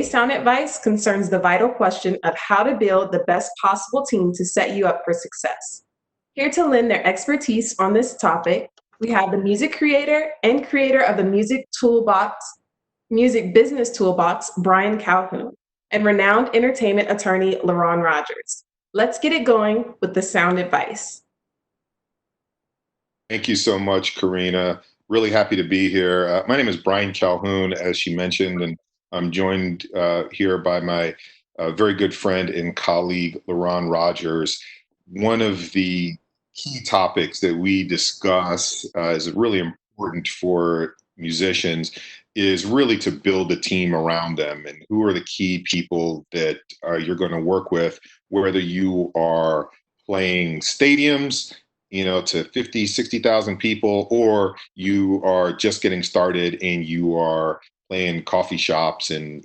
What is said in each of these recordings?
Today's sound advice concerns the vital question of how to build the best possible team to set you up for success. Here to lend their expertise on this topic, we have the music creator and creator of the Music Business Toolbox, Brian Calhoun, and renowned entertainment attorney, LaRon Rogers. Let's get it going with the sound advice. Thank you so much, Karina. Really happy to be here. My name is Brian Calhoun, as she mentioned, and I'm joined here by my very good friend and colleague, LaRon Rogers. One of the key topics that we discuss is really important for musicians is really to build a team around them, and who are the key people that you're going to work with, whether you are playing stadiums, to 50, 60,000 people, or you are just getting started and you are playing coffee shops and,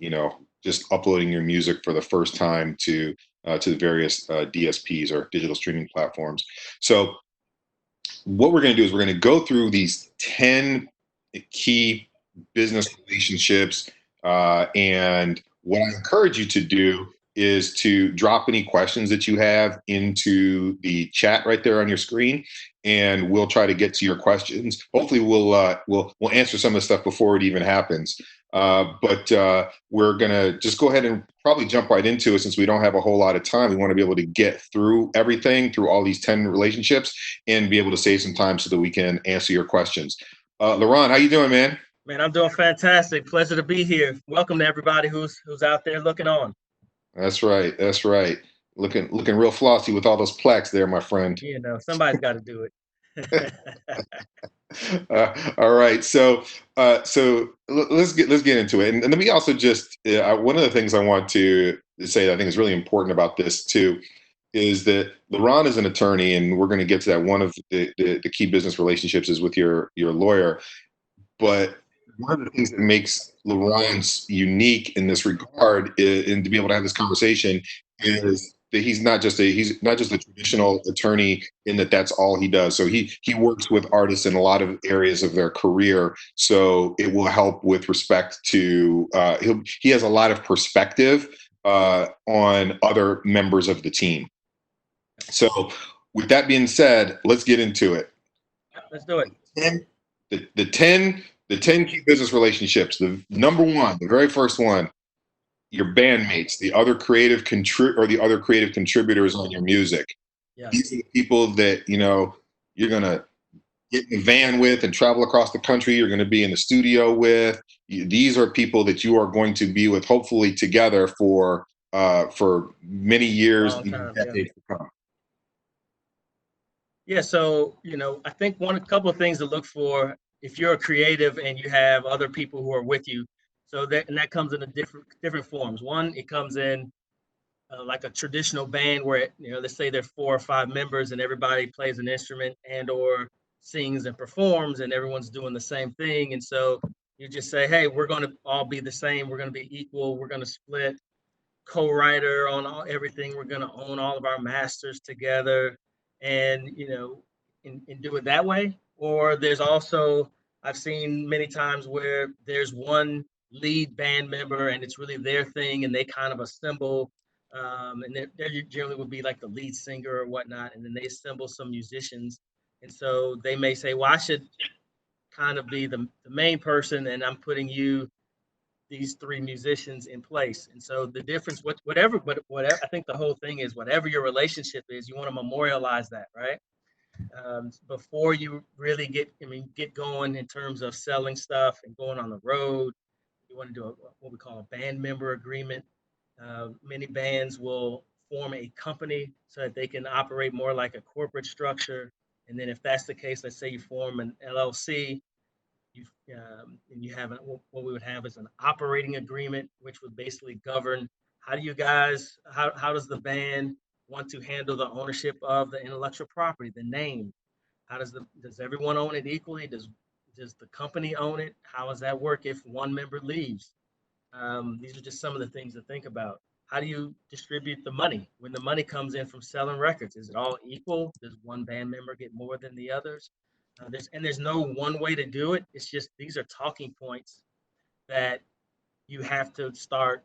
just uploading your music for the first time to the various DSPs or digital streaming platforms. So what we're going to do is we're going to go through these 10 key business relationships. And what I encourage you to do is to drop any questions that you have into the chat right there on your screen, and we'll try to get to your questions. Hopefully we'll answer some of the stuff before it even happens. But we're gonna just go ahead and probably jump right into it, since we don't have a whole lot of time. We want to be able to get through everything, through all these 10 relationships, and be able to save some time so that we can answer your questions. LaRon, how you doing, man? Man, I'm doing fantastic. Pleasure to be here. Welcome to everybody who's out there looking on. That's right. That's right. Looking real flossy with all those plaques there, my friend. Somebody's got to do it. All right. So let's get into it. And let me also just one of the things I want to say that I think is really important about this too is that LaRon is an attorney, and we're going to get to that. One of the key business relationships is with your lawyer, but one of the things that makes LaRon unique in this regard, and to be able to have this conversation, is that he's not just a traditional attorney in that that's all he does. So he works with artists in a lot of areas of their career. So it will help with respect to he has a lot of perspective on other members of the team. So with that being said, let's get into it. Let's do it. The 10 key business relationships. The number one, the very first one, your bandmates, the other creative contributors on your music. Yeah. These are the people that you're gonna get in the van with and travel across the country. You're gonna be in the studio with. These are people that you are going to be with, hopefully together for many years, decades to come. Yeah. So I think a couple of things to look for if you're a creative and you have other people who are with you. So that comes in a different forms. One, it comes in like a traditional band where let's say there are 4 or 5 members and everybody plays an instrument and or sings and performs, and everyone's doing the same thing. And so you just say, hey, we're going to all be the same. We're going to be equal. We're going to split co-writer on everything. We're going to own all of our masters together, and and do it that way. Or there's also, I've seen many times where there's one lead band member and it's really their thing, and they kind of assemble, and they generally would be like the lead singer or whatnot, and then they assemble some musicians. And so they may say, well, I should kind of be the main person, and I'm putting these 3 musicians in place. And so the difference, whatever, I think the whole thing is, whatever your relationship is, you want to memorialize that, right? Before you really get going in terms of selling stuff and going on the road. You want to do what we call a band member agreement. Many bands will form a company so that they can operate more like a corporate structure. And then if that's the case, let's say you form an LLC, and you have what we would have is an operating agreement, which would basically govern how does the band want to handle the ownership of the intellectual property, the name? Does everyone own it equally? Does the company own it? How does that work if one member leaves? These are just some of the things to think about. How do you distribute the money? When the money comes in from selling records, is it all equal? Does one band member get more than the others? There's no one way to do it. It's just these are talking points that you have to start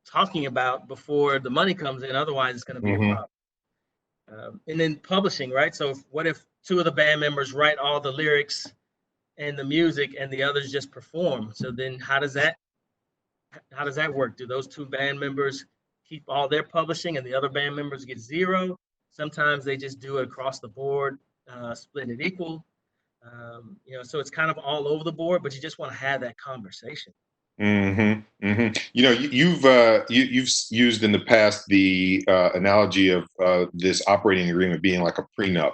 talking about before the money comes in. Otherwise, it's going to be a problem. And then publishing, right? So what if two of the band members write all the lyrics and the music and the others just perform? So then how does that work? Do those two band members keep all their publishing and the other band members get zero? Sometimes they just do it across the board, split it equal. So it's kind of all over the board, but you just want to have that conversation. You've used in the past the analogy of this operating agreement being like a prenup,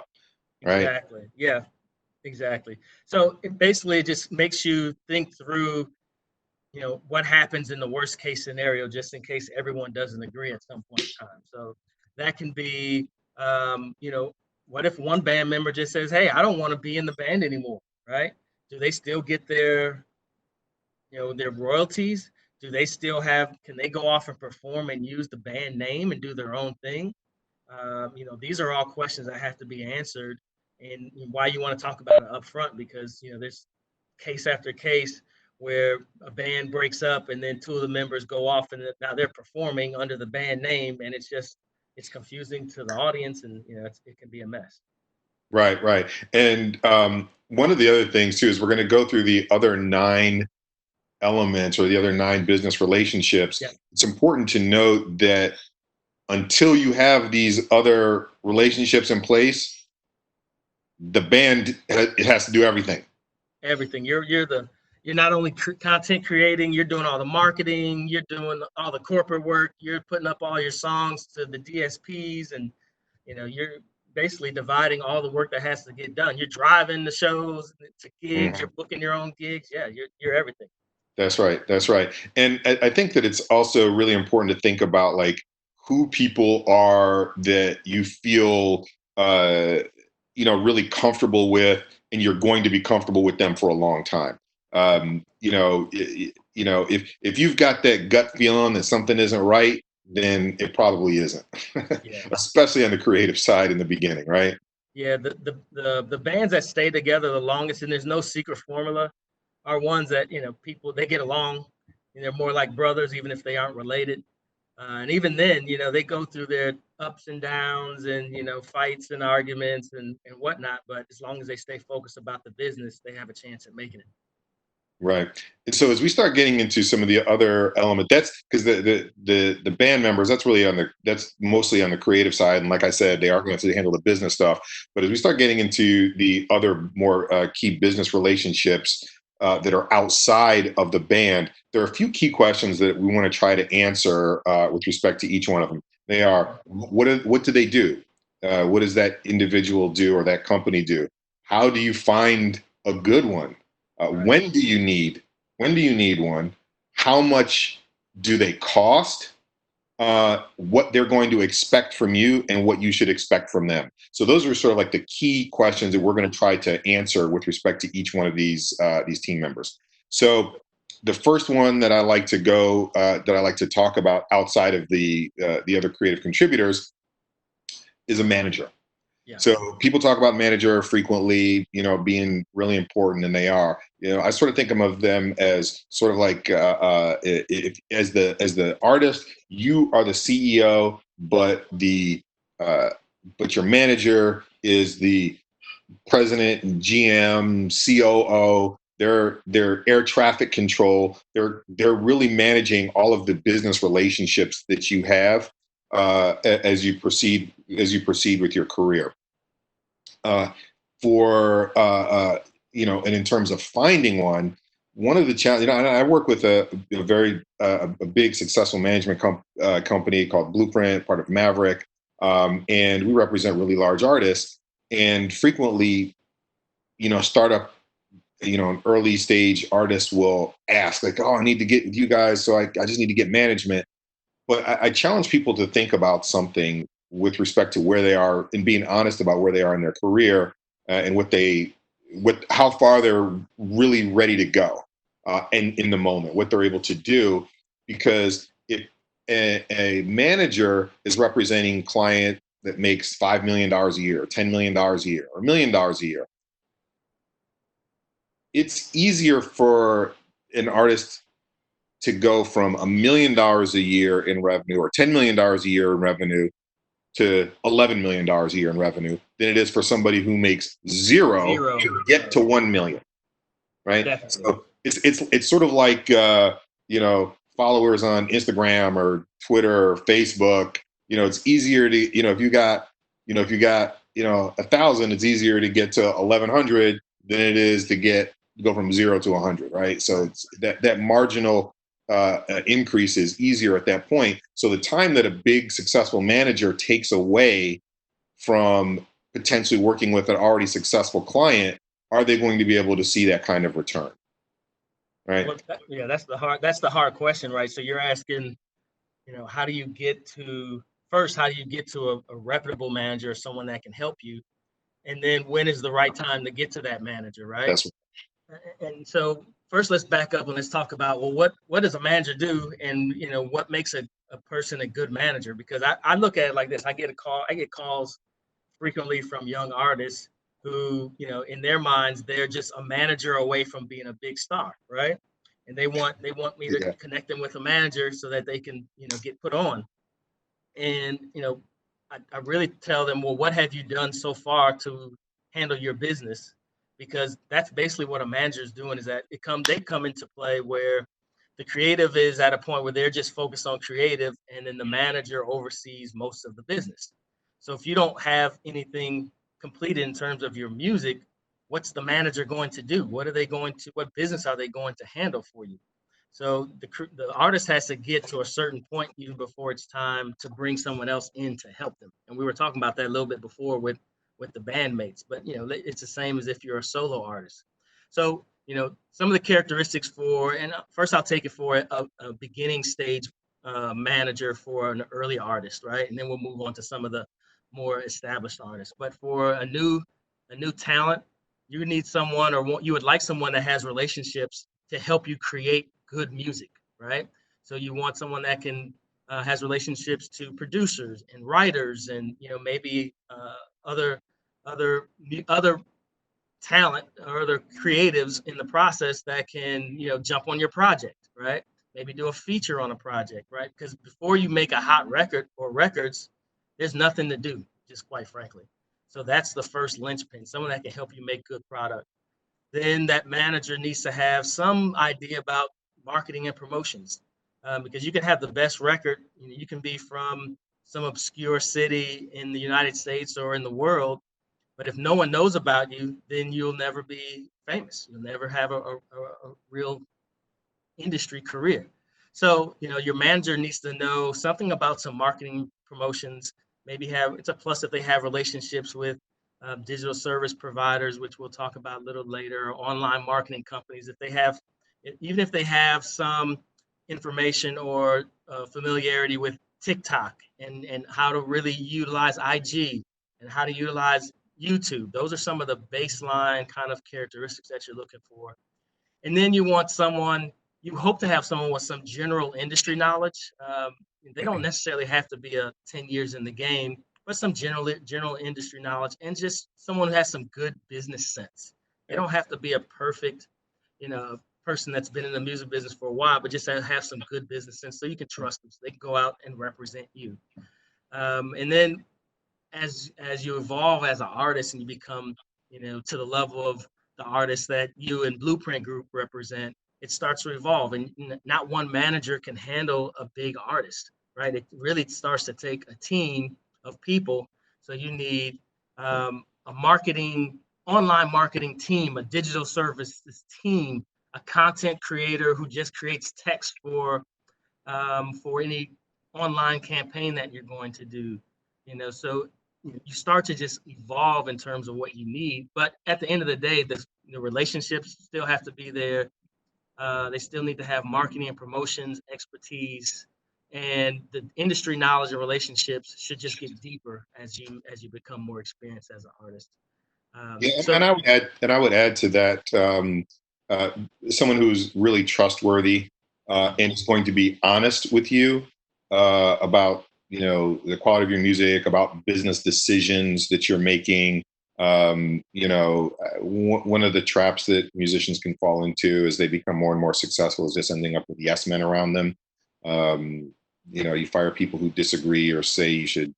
right? Exactly. Yeah, exactly. So it just makes you think through, what happens in the worst case scenario, just in case everyone doesn't agree at some point in time. So that can be, what if one band member just says, "Hey, I don't want to be in the band anymore," right? Do they still get their royalties? Do they still can they go off and perform and use the band name and do their own thing? These are all questions that have to be answered, and why you want to talk about it up front, because, there's case after case where a band breaks up and then two of the members go off and now they're performing under the band name, and it's confusing to the audience, and, it can be a mess. Right. And one of the other things too is we're going to go through the other 9 elements or the other 9 business relationships. Yeah. It's important to note that until you have these other relationships in place, the band, it has to do everything. Everything. You're not only content creating, you're doing all the marketing, you're doing all the corporate work, you're putting up all your songs to the DSPs, and you're basically dividing all the work that has to get done. You're driving the shows to gigs, you're booking your own gigs. Yeah, you're everything. That's right. And I think that it's also really important to think about like who people are that you feel really comfortable with, and you're going to be comfortable with them for a long time. If you've got that gut feeling that something isn't right, then it probably isn't. Yeah. Especially on the creative side in the beginning, right? Yeah, the bands that stay together the longest, and there's no secret formula, are ones that, people, they get along, and they're more like brothers, even if they aren't related. And even then, they go through their ups and downs and, fights and arguments and whatnot. But as long as they stay focused about the business, they have a chance at making it. Right. And so as we start getting into some of the other element, that's because the band members, that's mostly on the creative side. And like I said, they are going to handle the business stuff. But as we start getting into the other more key business relationships that are outside of the band, there are a few key questions that we want to try to answer with respect to each one of them. They are, what do they do? What does that individual do or that company do? How do you find a good one? When do you need one? How much do they cost? What they're going to expect from you and what you should expect from them. So those are sort of like the key questions that we're going to try to answer with respect to each one of these team members. So the first one that I like to talk about outside of the other creative contributors is a manager. Yeah. So people talk about manager frequently, being really important, and they are. I sort of think of them as sort of like as the artist, you are the CEO, but your manager is the president and GM, COO. They're air traffic control. They're really managing all of the business relationships that you have as you proceed with your career. And in terms of finding one of the challenges, I work with a very big successful management company called Blueprint, part of Maverick, and we represent really large artists. And frequently, startup, an early stage artist will ask like, "Oh, I need to get with you guys, so I just need to get management." But I challenge people to think about something with respect to where they are and being honest about where they are in their career and how far they're really ready to go and in the moment, what they're able to do. Because if a manager is representing a client that makes $5 million a year, or $10 million a year, or $1 million a year, it's easier for an artist to go from $1 million a year in revenue or $10 million a year in revenue to $11 million a year in revenue than it is for somebody who makes zero to get to 1 million, right? Definitely. So it's sort of like followers on Instagram or Twitter or Facebook. It's easier to if you got 1,000, it's easier to get to 1,100 than it is to go from 0 to 100, right? So it's that marginal increase is easier at that point. So the time that a big successful manager takes away from potentially working with an already successful client, are they going to be able to see that kind of return? Right. Well, that's the hard question, right? So you're asking, how do you get to a reputable manager, or someone that can help you? And then when is the right time to get to that manager, right? That's And so first let's back up and let's talk about, well, what does a manager do, and what makes a person a good manager? Because I look at it like this. I get calls frequently from young artists who, in their minds, they're just a manager away from being a big star, right? And they want me to connect them with a manager so that they can, get put on. And, I really tell them, well, what have you done so far to handle your business? Because that's basically what a manager is doing, is that they come into play where the creative is at a point where they're just focused on creative, and then the manager oversees most of the business. So if you don't have anything completed in terms of your music, what's the manager going to do? What business are they going to handle for you? So the artist has to get to a certain point even before it's time to bring someone else in to help them. And we were talking about that a little bit before with the bandmates, but it's the same as if you're a solo artist. So some of the characteristics and first I'll take it for a beginning stage manager for an early artist, right? And then we'll move on to some of the more established artists. But for a new talent, you need someone, or you would like someone that has relationships to help you create good music, right? So you want someone that has relationships to producers and writers, and maybe other talent or other creatives in the process that can jump on your project, right? Maybe do a feature on a project, right? Because before you make a hot record or records, there's nothing to do, just quite frankly. So that's the first linchpin, someone that can help you make good product. Then that manager needs to have some idea about marketing and promotions, because you can have the best record. You can be from some obscure city in the United States or in the world, but if no one knows about you, then you'll never be famous. You'll never have a real industry career. So, your manager needs to know something about some marketing promotions. It's a plus if they have relationships with digital service providers, which we'll talk about a little later, or online marketing companies. Even if they have some information or familiarity with TikTok and how to really utilize IG and how to utilize YouTube. Those are some of the baseline kind of characteristics that you're looking for. And then you hope to have someone with some general industry knowledge. They don't necessarily have to be 10 years in the game, but some general industry knowledge, and just someone who has some good business sense. They don't have to be a perfect, person that's been in the music business for a while, but just have some good business sense so you can trust them, so they can go out and represent you. And then as you evolve as an artist and you become, to the level of the artist that you and Blueprint Group represent, it starts to evolve, and not one manager can handle a big artist, right? It really starts to take a team of people. So you need a online marketing team, a digital services team, a content creator who just creates text for any online campaign that you're going to do. So you start to just evolve in terms of what you need. But at the end of the day, the relationships still have to be there. They still need to have marketing and promotions expertise, and the industry knowledge and relationships should just get deeper as you become more experienced as an artist. And I would add to that, someone who's really trustworthy and is going to be honest with you about the quality of your music, about business decisions that you're making, One of the traps that musicians can fall into as they become more and more successful is just ending up with yes men around them. Um, you fire people who disagree or say you should,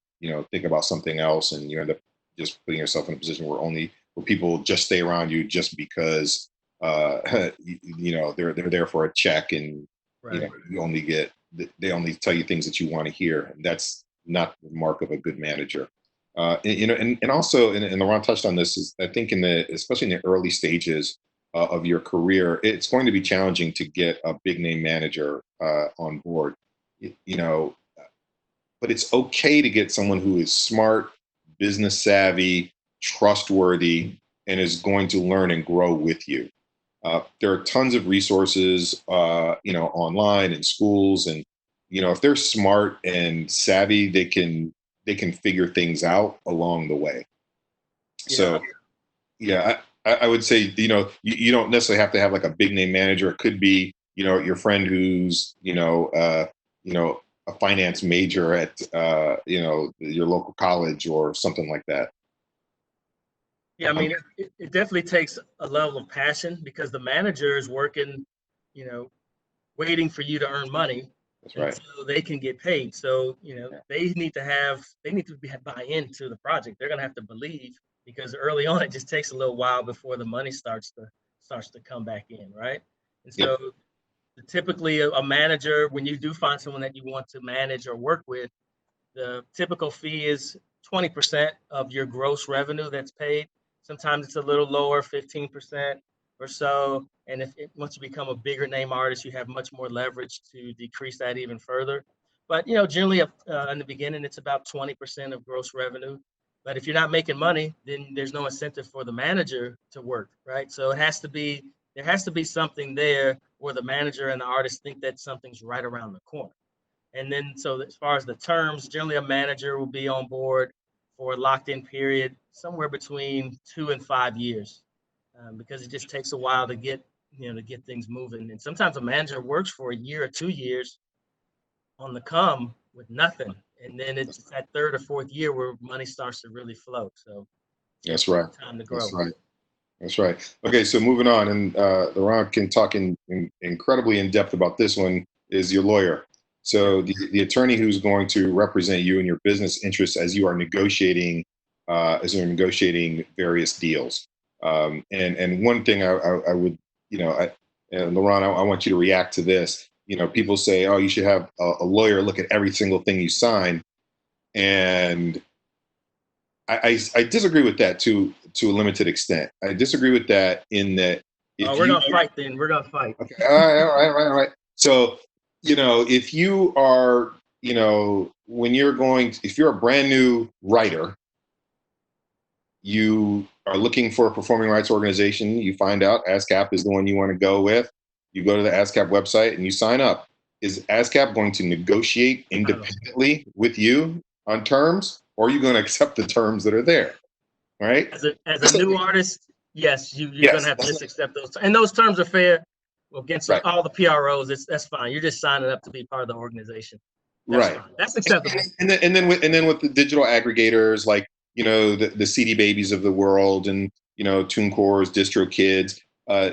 think about something else, and you end up just putting yourself in a position where people just stay around you just because they're there for a check, and Right. you only get they only tell you things that you want to hear. And that's not the mark of a good manager. And also, and Laurent touched on this, is I think especially in the early stages of your career, it's going to be challenging to get a big name manager on board. You know, but it's okay to get someone who is smart, business savvy, trustworthy, and is going to learn and grow with you. There are tons of resources, online in schools, and if they're smart and savvy, they can figure things out along the way. Yeah. So, yeah, I would say, you don't necessarily have to have like a big name manager. It could be, your friend who's, a finance major at, your local college or something like that. Yeah, I mean, it definitely takes a level of passion, because the manager is working, you know, waiting for you to earn money That's right. until they can get paid. So, Yeah. they need to buy into the project. They're gonna have to believe, because early on it just takes a little while before the money starts to come back in, right? And Yep. so typically a manager, when you do find someone that you want to manage or work with, the typical fee is 20% of your gross revenue that's paid. Sometimes it's a little lower, 15% or so. And once you become a bigger name artist, you have much more leverage to decrease that even further. But generally, in the beginning, it's about 20% of gross revenue. But if you're not making money, then there's no incentive for the manager to work, right? So there has to be something there where the manager and the artist think that something's right around the corner. And then, so as far as the terms, generally a manager will be on board for a locked-in period, somewhere between 2 and 5 years, because it just takes a while to get things moving. And sometimes a manager works for a year or 2 years on the come with nothing, and then it's that third or fourth year where money starts to really flow. So it's That's right. definitely time to That's grow. right. That's right. Okay, so moving on, and Laurent can talk incredibly in depth about this one, is your lawyer. So the attorney who's going to represent you and your business interests as you're negotiating various deals. And one thing I would, and Laurent, I want you to react to this. People say, oh, you should have a lawyer look at every single thing you sign, and I disagree with that to a limited extent. I disagree with that in that if We're you gonna fight. Then we're gonna fight. okay, all right. So if you are if you're a brand new writer, you are looking for a performing rights organization, you find out ASCAP is the one you want to go with. You go to the ASCAP website and you sign up. Is ASCAP going to negotiate independently with you on terms, or are you going to accept the terms that are there? All right. As a new artist, yes, you're gonna Yes. have to just accept those, and those terms are fair against Right. all the PROs. That's fine. You're just signing up to be part of the organization. That's Right. fine. That's acceptable. And then with the digital aggregators like the CD Babies of the world, and TuneCore's, DistroKids,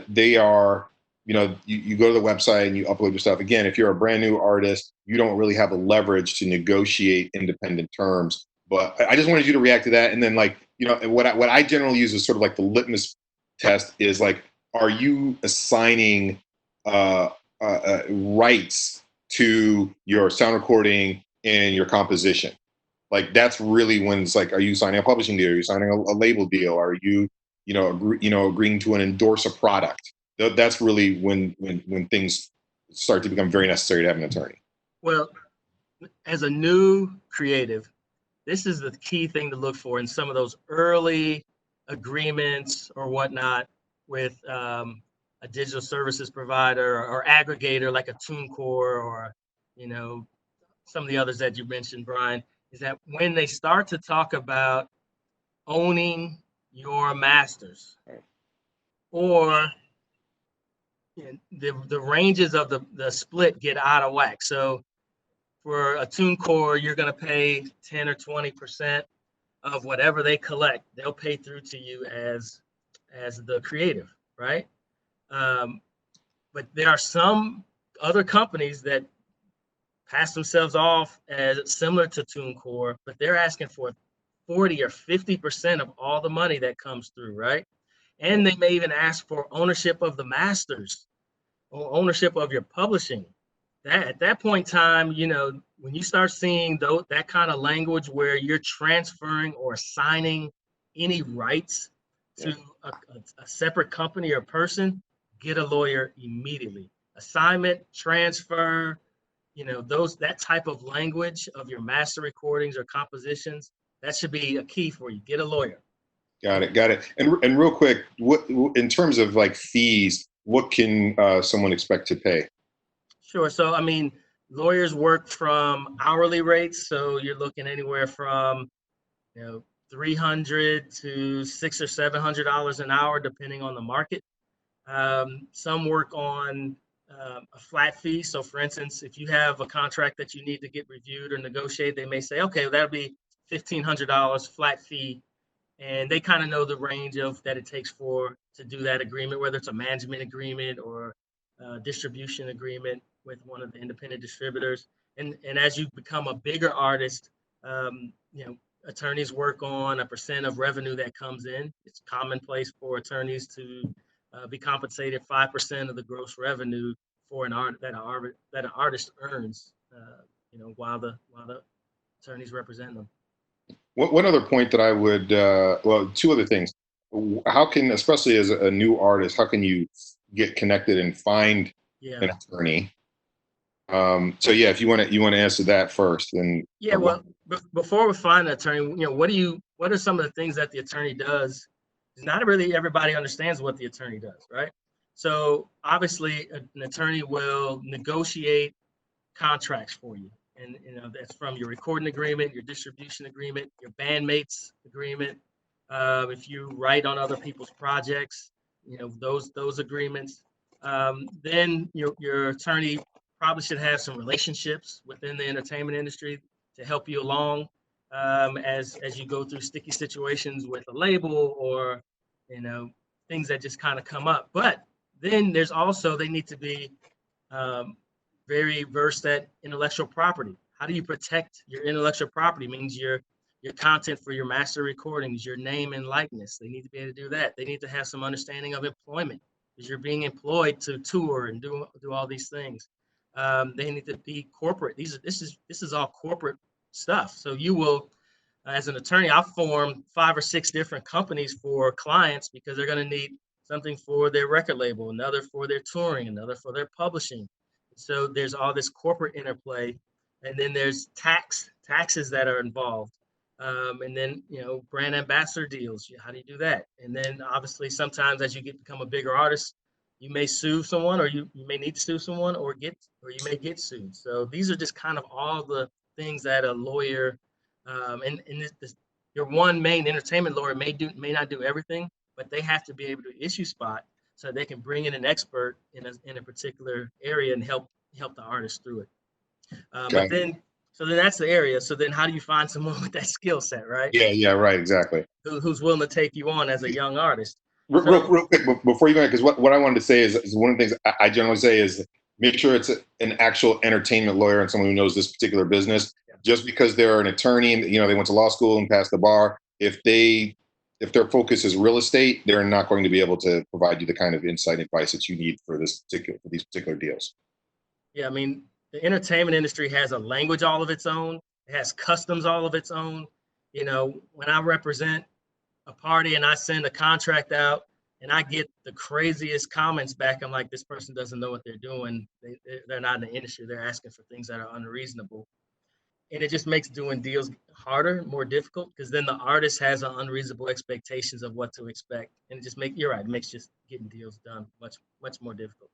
they are you go to the website and you upload your stuff. Again, if you're a brand new artist, you don't really have a leverage to negotiate independent terms. But I just wanted you to react to that, and then what I generally use is sort of like the litmus test is like, are you assigning rights to your sound recording and your composition? Like that's really when it's like, are you signing a publishing deal? Are you signing a label deal? Are you, agreeing to endorse a product? That's really when things start to become very necessary to have an attorney. Well, as a new creative, this is the key thing to look for in some of those early agreements or whatnot with a digital services provider or aggregator like a TuneCore or some of the others that you mentioned, Brian, is that when they start to talk about owning your masters, or the ranges of the split get out of whack. So for a TuneCore, you're going to pay 10 or 20%. of whatever they collect, they'll pay through to you as the creative, right? But there are some other companies that pass themselves off as similar to TuneCore, but they're asking for 40 or 50% of all the money that comes through, right? And they may even ask for ownership of the masters or ownership of your publishing. That at that point in time, you know, when you start seeing that kind of language where you're transferring or assigning any rights to a separate company or person, get a lawyer immediately. Assignment, transfer, you know, that type of language of your master recordings or compositions, that should be a key for you. Get a lawyer. Got it. And real quick, what in terms of like fees, what can someone expect to pay? Sure. So, I mean, lawyers work from hourly rates. So you're looking anywhere from, you know, 300 to $600 or $700 an hour, depending on the market. Some work on a flat fee. So, for instance, if you have a contract that you need to get reviewed or negotiate, they may say, okay, that'll be $1,500 flat fee, and they kind of know the range of that it takes to do that agreement, whether it's a management agreement or a distribution agreement with one of the independent distributors. And as you become a bigger artist, you know, attorneys work on a percent of revenue that comes in. It's commonplace for attorneys to be compensated 5% of the gross revenue for an art that an artist earns, you know, while the attorneys represent them. One other point that I would, well, two other things. How can, especially as a new artist, how can you get connected and find an attorney? So yeah, if you want to answer that first, then well, before we find an attorney, you know, what are some of the things that the attorney does? Not really everybody understands what the attorney does, right? So obviously, an attorney will negotiate contracts for you. And you know, that's from your recording agreement, your distribution agreement, your bandmates agreement. If you write on other people's projects, you know, those agreements. Then your attorney probably should have some relationships within the entertainment industry to help you along as you go through sticky situations with a label or, you know, things that just kind of come up. But then there's also, they need to be very versed at intellectual property. How do you protect your intellectual property? Means your content for your master recordings, your name and likeness. They need to be able to do that. They need to have some understanding of employment, because you're being employed to tour and do all these things. They need to be corporate. This is all corporate stuff. So you will, as an attorney, I'll form 5 or 6 different companies for clients because they're going to need something for their record label, another for their touring, another for their publishing. So there's all this corporate interplay, and then there's taxes that are involved, and then, you know, brand ambassador deals. How do you do that? And then obviously sometimes as you become a bigger artist, you may sue someone, or you may need to sue someone, or you may get sued. So these are just kind of all the things that a lawyer, your one main entertainment lawyer may not do everything, but they have to be able to issue spot so they can bring in an expert in a particular area and help the artist through it. But then that's the area. So then how do you find someone with that skill set, right? Yeah, right, exactly. Who's willing to take you on as a young artist? Real quick, before you go, because what I wanted to say is one of the things I generally say is make sure it's an actual entertainment lawyer and someone who knows this particular business. Yeah. Just because they're an attorney, you know, they went to law school and passed the bar, if their focus is real estate, they're not going to be able to provide you the kind of insight and advice that you need for these particular deals. Yeah, I mean, the entertainment industry has a language all of its own. It has customs all of its own. You know, when I represent a party and I send a contract out and I get the craziest comments back, I'm like, this person doesn't know what they're doing. They're not in the industry. They're asking for things that are unreasonable. And it just makes doing deals harder, more difficult, because then the artist has an unreasonable expectations of what to expect. And it just you're right, it makes just getting deals done much more difficult.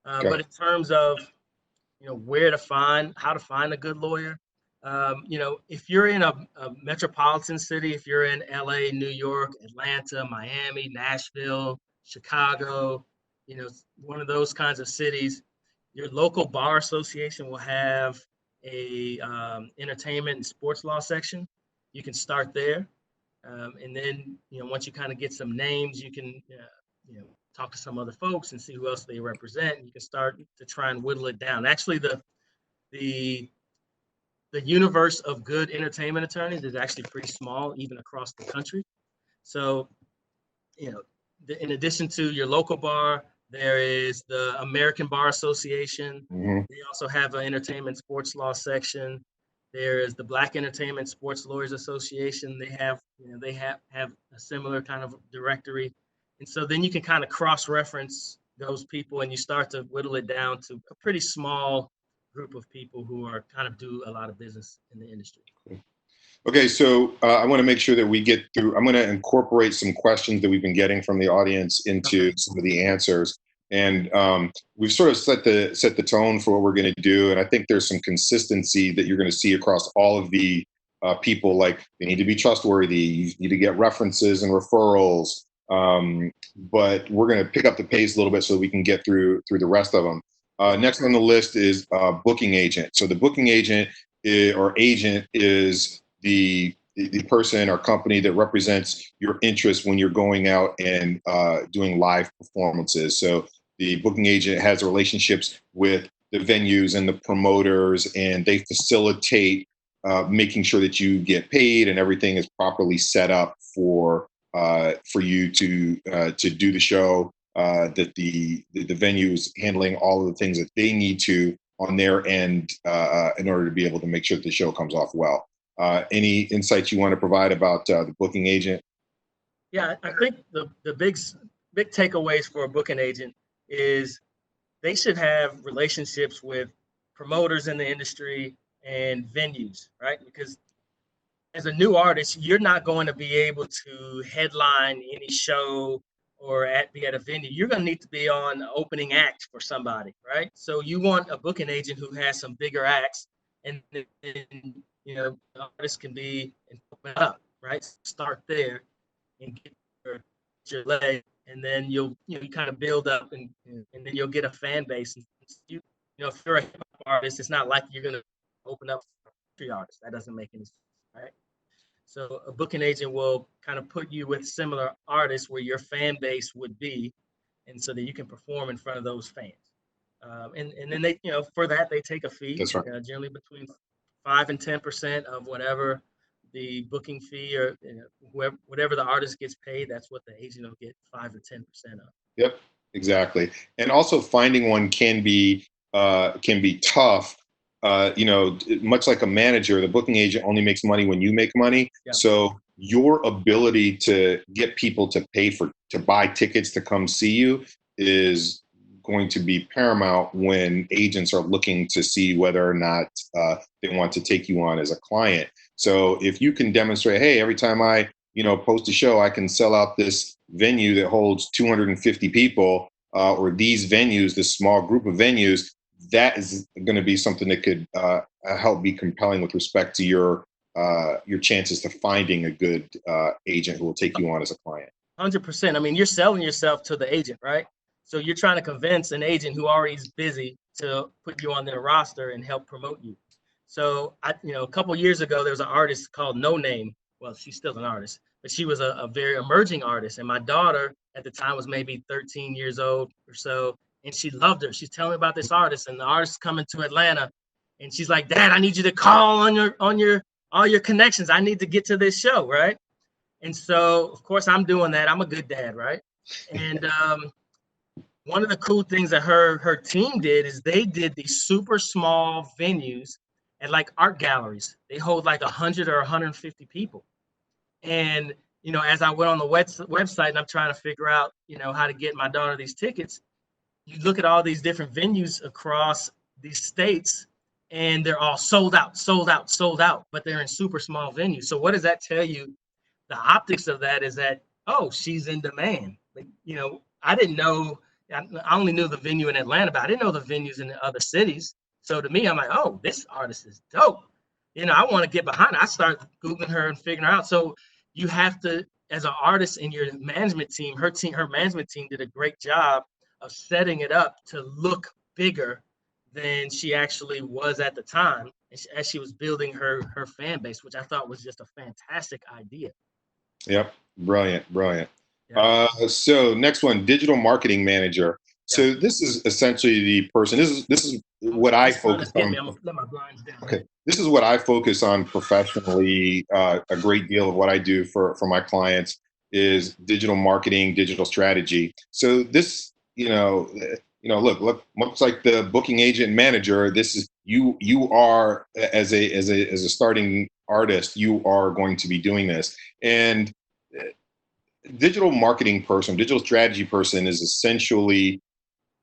But in terms of, you know, how to find a good lawyer, you know, if you're in a metropolitan city, if you're in LA, New York, Atlanta, Miami, Nashville, Chicago, you know, one of those kinds of cities, your local bar association will have a entertainment and sports law section. you can start there. And then, once you kind of get some names, you can, talk to some other folks and see who else they represent. You can start to try and whittle it down. Actually, the universe of good entertainment attorneys is actually pretty small, even across the country. So, in addition to your local bar, there is the American Bar Association. Mm-hmm. They also have an entertainment sports law section. There is the Black Entertainment Sports Lawyers Association. They have a similar kind of directory. And so then you can kind of cross-reference those people, and you start to whittle it down to a pretty small group of people who are kind of do a lot of business in the industry. Okay, so I want to make sure that we get through. I'm going to incorporate some questions that we've been getting from the audience into some of the answers, and we've sort of set the tone for what we're going to do. And I think there's some consistency that you're going to see across all of the people. Like, they need to be trustworthy. You need to get references and referrals. But we're going to pick up the pace a little bit so that we can get through the rest of them. Next on the list is booking agent. So the booking agent or agent is the person or company that represents your interest when you're going out and doing live performances. So the booking agent has relationships with the venues and the promoters, and they facilitate making sure that you get paid and everything is properly set up for you to do the show. That the venue is handling all of the things that they need to on their end in order to be able to make sure that the show comes off well. Any insights you want to provide about the booking agent? Yeah, I think the big takeaways for a booking agent is they should have relationships with promoters in the industry and venues, right? Because as a new artist, you're not going to be able to headline any show or be at a venue. You're going to need to be on opening act for somebody, right? So you want a booking agent who has some bigger acts, and the artist can be and open up, right? Start there and get your leg, and then you kind of build up, and then you'll get a fan base. And if you're a hip hop artist, it's not like you're going to open up for country artists. That doesn't make any sense, right? So a booking agent will kind of put you with similar artists where your fan base would be, and so that you can perform in front of those fans. And then they, for that, they take a fee. That's right. Generally between 5 and 10% of whatever the booking fee or whatever the artist gets paid. That's what the agent will get 5 or 10% of. Yep, exactly. And also finding one can be tough. Much like a manager, the booking agent only makes money when you make money. Yeah. So your ability to get people to to buy tickets to come see you is going to be paramount when agents are looking to see whether or not they want to take you on as a client. So if you can demonstrate, hey, every time I post a show, I can sell out this venue that holds 250 people, or these venues, this small group of venues, that is going to be something that could help be compelling with respect to your chances to finding a good agent who will take you on as a client. 100%. I mean, you're selling yourself to the agent, right? So you're trying to convince an agent who already is busy to put you on their roster and help promote you. So a couple of years ago, there was an artist called No Name. Well, she's still an artist, but she was a very emerging artist. And my daughter at the time was maybe 13 years old or so. And she loved her. She's telling me about this artist, and the artist is coming to Atlanta, and she's like, "Dad, I need you to call on all your connections. I need to get to this show," right? And so, of course, I'm doing that. I'm a good dad, right? And one of the cool things that her team did is they did these super small venues at like art galleries. They hold like 100 or 150 people. And as I went on the website and I'm trying to figure out how to get my daughter these tickets, you look at all these different venues across these states, and they're all sold out, but they're in super small venues. So what does that tell you? The optics of that is that, oh, she's in demand. Like, I didn't know, I only knew the venue in Atlanta, but I didn't know the venues in the other cities. So to me, I'm like, oh, this artist is dope. I want to get behind her. I started Googling her and figuring her out. So you have to, as an artist in your management team, her management team did a great job of setting it up to look bigger than she actually was at the time. as she was building her fan base, which I thought was just a fantastic idea. Yep. Brilliant. Brilliant. Yeah. So next one, digital marketing manager. Yeah. So this is essentially the person. This is what I focus on. I'm gonna let my blinds down. Okay. This is what I focus on professionally. A great deal of what I do for my clients is digital marketing, digital strategy. So this, look, much like the booking agent manager, this is you are as a starting artist, you are going to be doing this. And digital marketing person, digital strategy person is essentially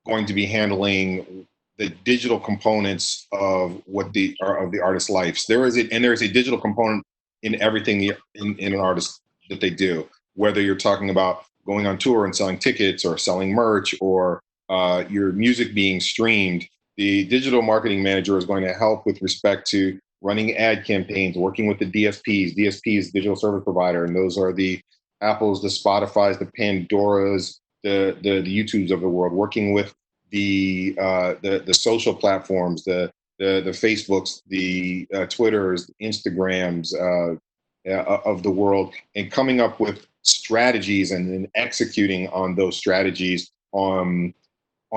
going to be handling the digital components of of the artist's lives. There is a digital component in everything in an artist that they do. Whether you're talking about going on tour and selling tickets, or selling merch, or your music being streamed, the digital marketing manager is going to help with respect to running ad campaigns, working with the DSPs. DSP is digital service provider, and those are the Apples, the Spotifys, the Pandoras, the YouTubes of the world. Working with the social platforms, the Facebooks, the Twitters, Instagrams of the world, and coming up with strategies and then executing on those strategies on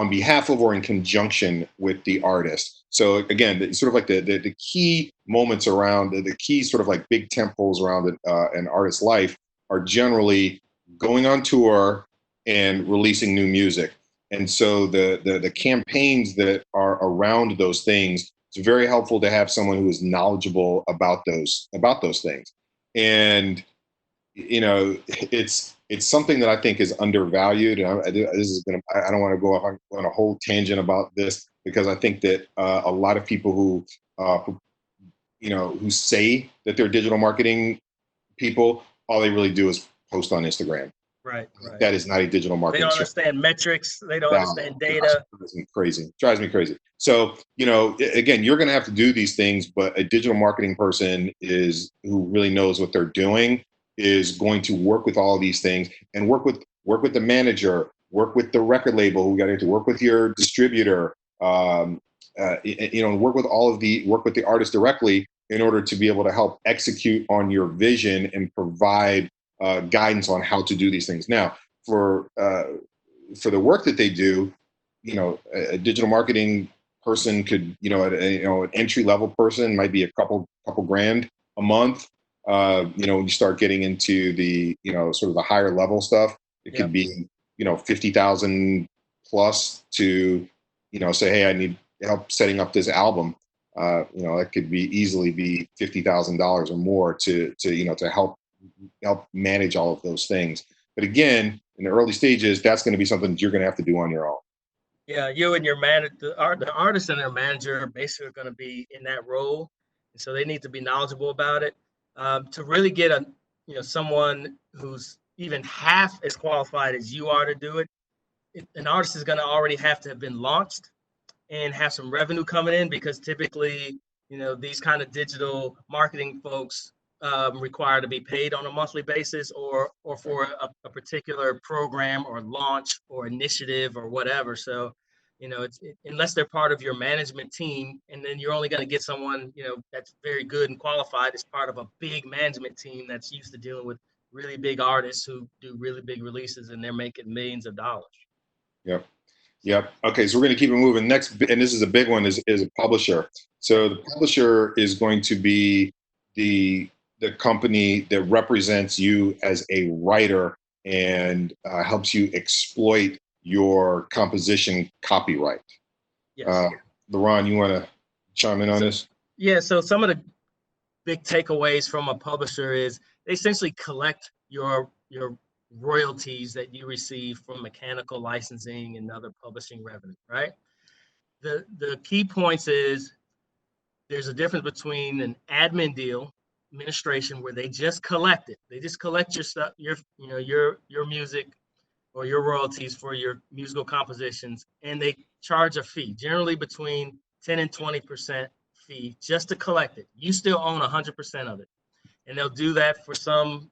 behalf of or in conjunction with the artist. So again, sort of like the key moments around the key sort of like big temples around an artist's life are generally going on tour and releasing new music. And so the campaigns that are around those things, it's very helpful to have someone who is knowledgeable about those things. And it's something that I think is undervalued. And I don't want to go on a whole tangent about this, because I think that a lot of people who say that they're digital marketing people, all they really do is post on Instagram. Right. That is not a digital marketing. They don't understand metrics. They don't understand data. Drives me crazy. So, again, you're going to have to do these things, but a digital marketing person who really knows what they're doing is going to work with all of these things, and work with the manager, work with the record label who got to work with your distributor, work with the artist directly in order to be able to help execute on your vision and provide guidance on how to do these things. Now, for the work that they do, a digital marketing person could, an entry level person might be a couple grand a month. When you start getting into the, sort of the higher level stuff, it could be, 50,000 plus to, say, hey, I need help setting up this album. That could easily be $50,000 or more to help manage all of those things. But again, in the early stages, that's going to be something that you're going to have to do on your own. Yeah, you and your the artist and their manager are basically going to be in that role, and so they need to be knowledgeable about it. To really get someone who's even half as qualified as you are to do it, an artist is going to already have to have been launched and have some revenue coming in, because typically, these kind of digital marketing folks required to be paid on a monthly basis, or for a particular program or launch or initiative or whatever. So, unless they're part of your management team, and then you're only going to get someone, that's very good and qualified as part of a big management team that's used to dealing with really big artists who do really big releases, and they're making millions of dollars. Yep. Okay, so we're going to keep it moving. Next, and this is a big one, is a publisher. So the publisher is going to be the company that represents you as a writer and helps you exploit your composition copyright. Yes. LaRon, you want to chime in on this? Yeah, so some of the big takeaways from a publisher is they essentially collect your royalties that you receive from mechanical licensing and other publishing revenue, right? The key points is there's a difference between an admin deal, administration, where they just collect it. They just collect your stuff, your music or your royalties for your musical compositions, and they charge a fee, generally between 10 and 20% fee, just to collect it. You still own 100% of it, and they'll do that for some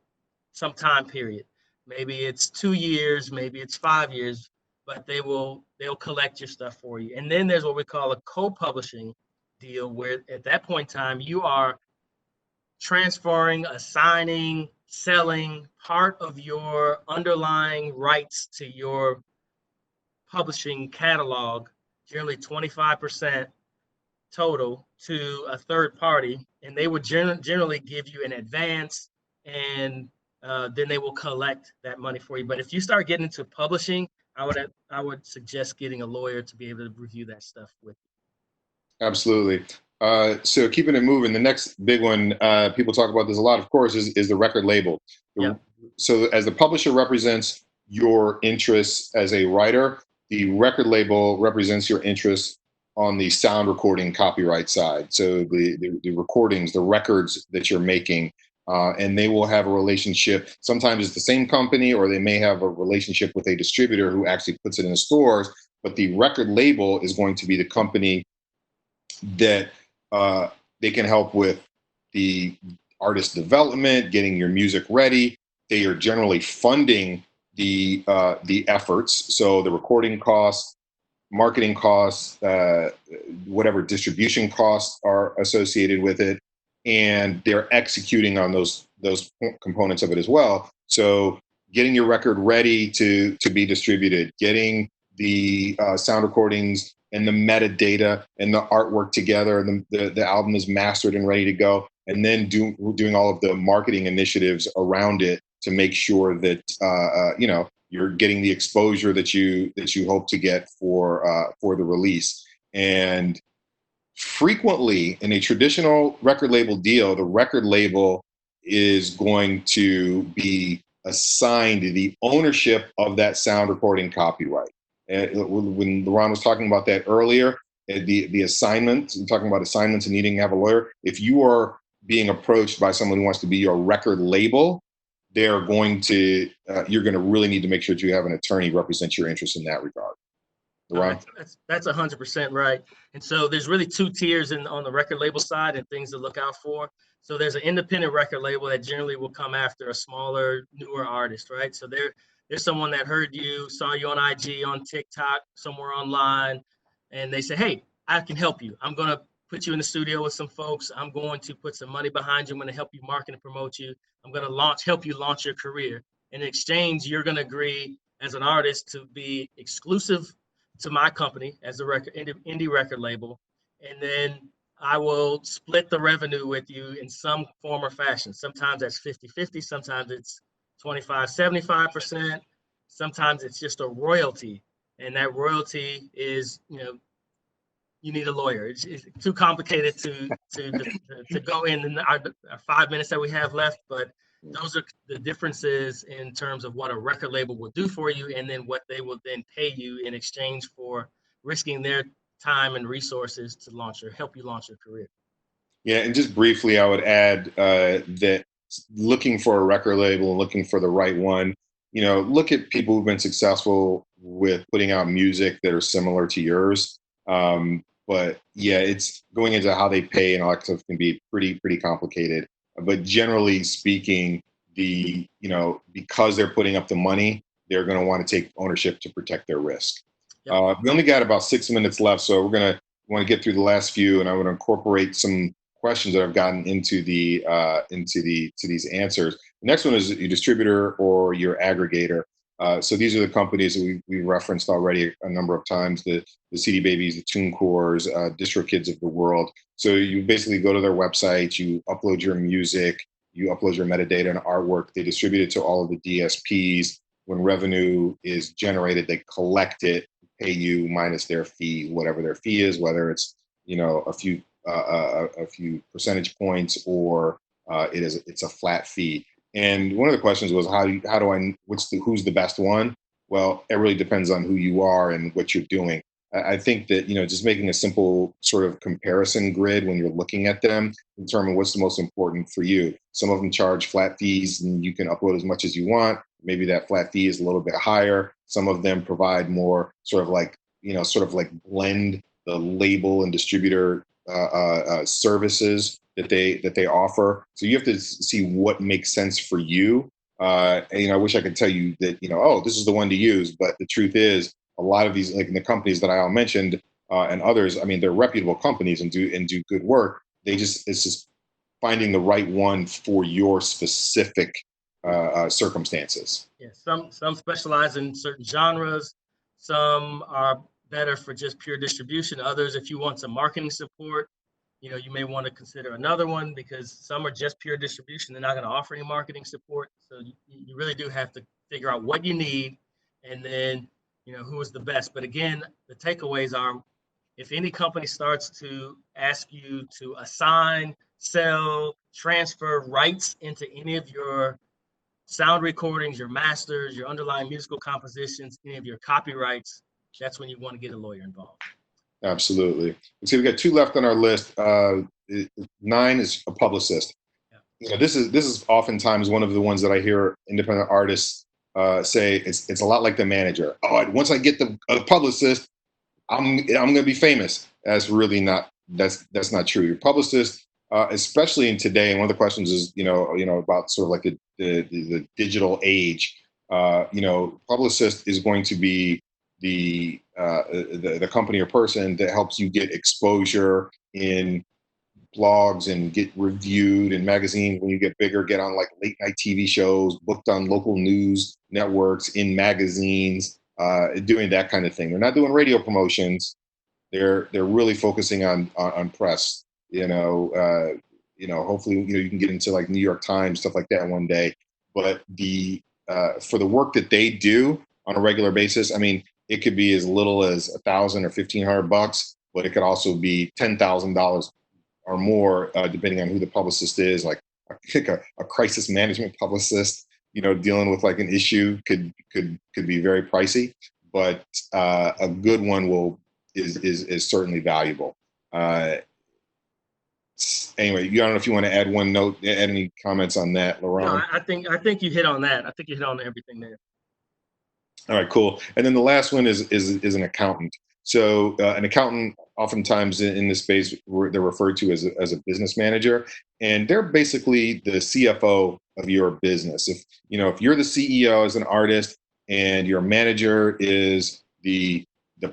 time period. Maybe it's 2 years, maybe it's 5 years, but they'll collect your stuff for you. And then there's what we call a co-publishing deal where at that point in time, you are transferring, assigning, selling part of your underlying rights to your publishing catalog, generally 25% total, to a third party, and they would generally give you an advance, and then they will collect that money for you. But if you start getting into publishing, I would suggest getting a lawyer to be able to review that stuff with you. Absolutely. So keeping it moving, the next big one, people talk about this a lot, of course, is the record label. Yep. So as the publisher represents your interests as a writer, the record label represents your interests on the sound recording copyright side. So the recordings, the records that you're making, and they will have a relationship. Sometimes it's the same company, or they may have a relationship with a distributor who actually puts it in the stores. But the record label is going to be the company that they can help with the artist development, getting your music ready. They are generally funding the efforts, so the recording costs, marketing costs, whatever distribution costs are associated with it, and they're executing on those components of it as well. So getting your record ready to be distributed, getting the sound recordings and the metadata and the artwork together, and the album is mastered and ready to go, and then doing all of the marketing initiatives around it to make sure that you're getting the exposure that you hope to get for the release. And frequently in a traditional record label deal, the record label is going to be assigned the ownership of that sound recording copyright. When Laron was talking about that earlier, the assignment, talking about assignments and needing to have a lawyer, if you are being approached by someone who wants to be your record label, you're going to really need to make sure that you have an attorney represent your interest in that regard. That's 100% right. And so there's really two tiers on the record label side and things to look out for. So there's an independent record label that generally will come after a smaller, newer artist, right? So there's someone that heard you, saw you on IG, on TikTok, somewhere online, and they say, hey, I can help you. I'm going to put you in the studio with some folks. I'm going to put some money behind you. I'm going to help you market and promote you. I'm going to help you launch your career. In exchange, you're going to agree as an artist to be exclusive to my company as a indie record label. And then I will split the revenue with you in some form or fashion. Sometimes that's 50-50. Sometimes it's 25-75%. Sometimes it's just a royalty. And that royalty is, you need a lawyer. It's too complicated to go in our 5 minutes that we have left, but those are the differences in terms of what a record label will do for you, and then what they will then pay you in exchange for risking their time and resources to help you launch your career. Yeah, and just briefly, I would add that looking for a record label and looking for the right one, look at people who've been successful with putting out music that are similar to yours. But yeah, it's going into how they pay and all that stuff can be pretty complicated. But generally speaking, because they're putting up the money, they're going to want to take ownership to protect their risk. Yep. We only got about 6 minutes left, so we're going to want to get through the last few, and I want to incorporate some questions that I've gotten into these answers. The next one is your distributor or your aggregator. So these are the companies that we referenced already a number of times, the CD Babies, the TuneCores, DistroKids of the world. So you basically go to their website, you upload your music, you upload your metadata and artwork. They distribute it to all of the DSPs. When revenue is generated, they collect it, pay you minus their fee, whatever their fee is, whether it's a few percentage points or it's a flat fee. And one of the questions was, who's the best one? Well, it really depends on who you are and what you're doing. I think that, just making a simple sort of comparison grid when you're looking at them, determine what's the most important for you. Some of them charge flat fees and you can upload as much as you want. Maybe that flat fee is a little bit higher. Some of them provide more sort of like blend the label and distributor services that they offer. So you have to see what makes sense for you. And I wish I could tell you that, this is the one to use, but the truth is a lot of these, like the companies that I all mentioned, and others. I mean, they're reputable companies and do good work. It's just finding the right one for your specific circumstances. Yeah, some specialize in certain genres. Some are better for just pure distribution. Others, if you want some marketing support, you may want to consider another one because some are just pure distribution. They're not going to offer any marketing support. So you really do have to figure out what you need and then, who is the best. But again, the takeaways are if any company starts to ask you to assign, sell, transfer rights into any of your sound recordings, your masters, your underlying musical compositions, any of your copyrights, that's when you want to get a lawyer involved. Absolutely. See, we got 2 left on our list. 9 is a publicist. Yeah. This is oftentimes one of the ones that I hear independent artists say. It's a lot like the manager. Oh, once I get the publicist, I'm going to be famous. That's really not. That's not true. Your publicist, especially in today, and one of the questions is about sort of like the digital age. Publicist is going to be the company or person that helps you get exposure in blogs and get reviewed in magazines. When you get bigger, get on like late night TV shows, booked on local news networks, in magazines, doing that kind of thing. They're not doing radio promotions. They're really focusing on press. Hopefully you can get into like New York Times, stuff like that one day. But for the work that they do on a regular basis, I mean, it could be as little as $1,000 or $1,500, but it could also be $10,000 or more, depending on who the publicist is. Like I think a crisis management publicist, dealing with like an issue could be very pricey, but a good one is certainly valuable. Anyway, I don't know if you want to add one note, add any comments on that, Laurent. No, I think you hit on that. I think you hit on everything there. All right, cool. And then the last one is an accountant. So an accountant, oftentimes in this space, they're referred to as a business manager, and they're basically the CFO of your business. If you're the CEO as an artist, and your manager is the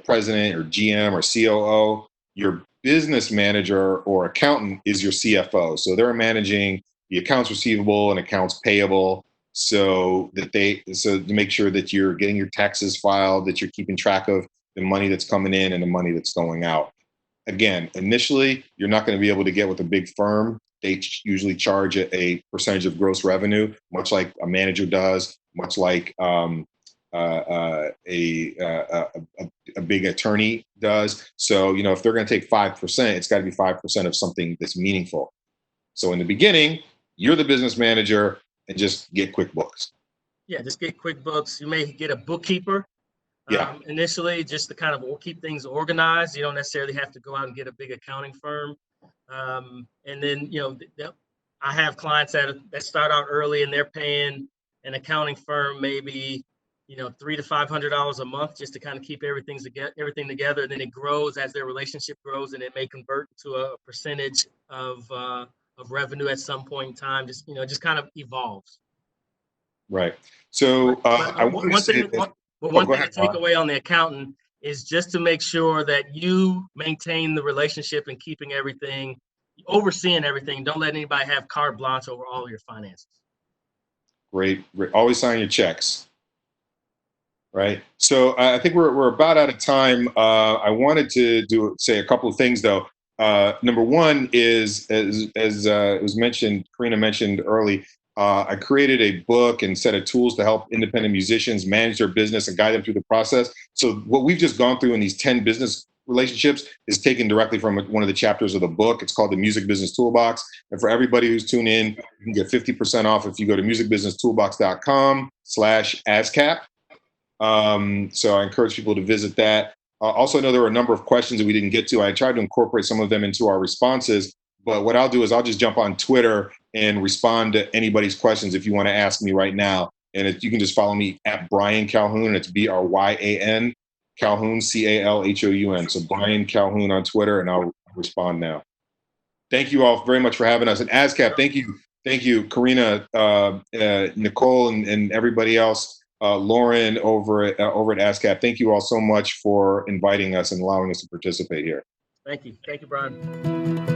president or GM or COO, your business manager or accountant is your CFO. So they're managing the accounts receivable and accounts payable, so to make sure that you're getting your taxes filed, that you're keeping track of the money that's coming in and the money that's going out. Again, initially, you're not going to be able to get with a big firm. They usually charge a percentage of gross revenue, much like a manager does, much like a big attorney does. So, if they're going to take 5%, it's got to be 5% of something that's meaningful. So in the beginning, you're the business manager and just get QuickBooks. Yeah, just get QuickBooks. You may get a bookkeeper initially, just to kind of keep things organized. You don't necessarily have to go out and get a big accounting firm. And then, I have clients that start out early and they're paying an accounting firm maybe $300 to $500 a month just to kind of keep everything together. And then it grows as their relationship grows, and it may convert to a percentage of revenue at some point in time. Just kind of evolves. Right. So one thing to take away on the accountant is just to make sure that you maintain the relationship and keeping everything, overseeing everything. Don't let anybody have carte blanche over all your finances. Great. Always sign your checks. Right. So I think we're about out of time. I wanted to say a couple of things, though. Number one is, as it was mentioned, Karina mentioned early, I created a book and set of tools to help independent musicians manage their business and guide them through the process. So what we've just gone through in these 10 business relationships is taken directly from one of the chapters of the book. It's called the Music Business Toolbox. And for everybody who's tuned in, you can get 50% off if you go to musicbusinesstoolbox.com/ASCAP. So I encourage people to visit that. Also, I know there were a number of questions that we didn't get to. I tried to incorporate some of them into our responses, but what I'll do is I'll just jump on Twitter and respond to anybody's questions if you want to ask me right now. And you can just follow me at Brian Calhoun, and it's BRYAN Calhoun, CALHOUN. So Brian Calhoun on Twitter, and I'll respond now. Thank you all very much for having us. And ASCAP, thank you, Karina, Nicole, and everybody else Lauren over at ASCAP. Thank you all so much for inviting us and allowing us to participate here. Thank you. Thank you, Brian.